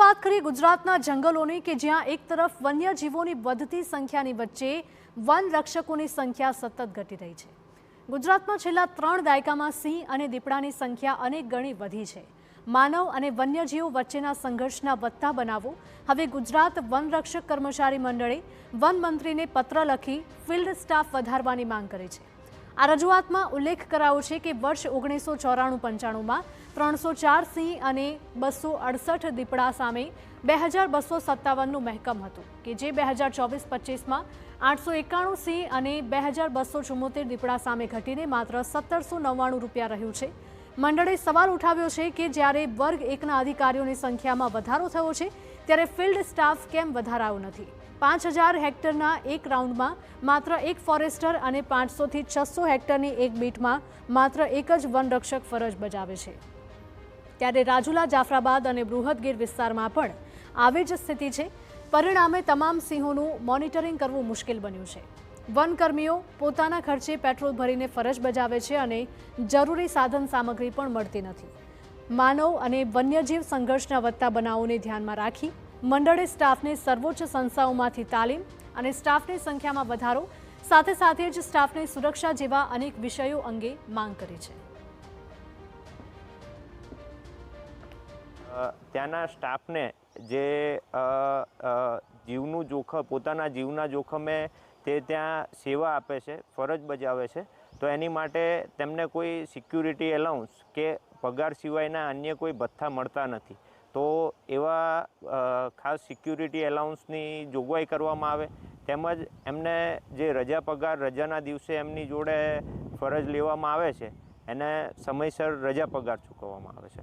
વાત કરીએ ગુજરાતના જંગલોની કે જ્યાં એક તરફ વન્યજીવોની વધતી સંખ્યાની વચ્ચે વન રક્ષકોની સંખ્યા સતત ઘટી રહી છે। ગુજરાતમાં છેલ્લા 3 દાયકામાં સિંહ અને દીપડાની સંખ્યા અનેક ગણી વધી છે। માનવ અને વન્યજીવો વચ્ચેના સંઘર્ષના વધતા બનાવો હવે ગુજરાત વનરક્ષક કર્મચારી મંડળે વન મંત્રીને પત્ર લખી ફિલ્ડ સ્ટાફ વધારવાની માંગ કરી છે। આ રજૂઆતમાં ઉલ્લેખ કરાયો છે કે વર્ષ 1994-95માં 304 સિંહ અને 268 દીપડા સામે 2257નું મહેકમ હતું કે જે 2024-25માં 891 સિંહ અને 2274 દીપડા સામે ઘટીને માત્ર 1799 રૂપિયા રહ્યું છે। મંડળે સવાલ ઉઠાવ્યો છે કે જ્યારે વર્ગ 1ના અધિકારીઓની સંખ્યામાં વધારો થયો છે ત્યારે ફિલ્ડ સ્ટાફ કેમ વધારાયો નથી। 5000 હેક્ટરના એક રાઉન્ડમાં માત્ર એક ફોરેસ્ટર અને 500 થી 600 હેક્ટરની એક બીટમાં માત્ર એક જ વનરક્ષક ફરજ બજાવે છે। ત્યારે રાજુલા, જાફરાબાદ અને બૃહદગીર વિસ્તારમાં પણ આવી જ સ્થિતિ છે। પરિણામે તમામ સિંહોનું મોનિટરિંગ કરવું મુશ્કેલ બન્યું છે। વનકર્મીઓ પોતાના ખર્ચે પેટ્રોલ ભરીને ફરજ બજાવે છે અને જરૂરી સાધન સામગ્રી પણ મળતી નથી। માનવ અને વન્યજીવ સંઘર્ષના વધતા બનાવોને ધ્યાનમાં રાખી મંડળે સ્ટાફને સર્વોચ્ચ સંસ્થાઓમાંથી તાલીમ અને સ્ટાફની સંખ્યામાં વધારો સાથે જ સ્ટાફની સુરક્ષા જેવા અનેક વિષયો અંગે માંગ કરી છે। ત્યાંના સ્ટાફને જે જીવનું જોખમ પોતાના જીવના જોખમે તે ત્યાં સેવા આપે છે, ફરજ બજાવે છે, તો એની માટે તેમને કોઈ સિક્યુરિટી એલાઉન્સ કે પગાર સિવાયના અન્ય કોઈ ભથ્થા મળતા નથી। તો એવા ખાસ સિક્યુરિટી એલાઉન્સની જોગવાઈ કરવામાં આવે તેમજ એમને જે રજા પગાર રજાના દિવસે એમની જોડે ફરજ લેવામાં આવે છે એને સમયસર રજા પગાર ચૂકવવામાં આવે છે।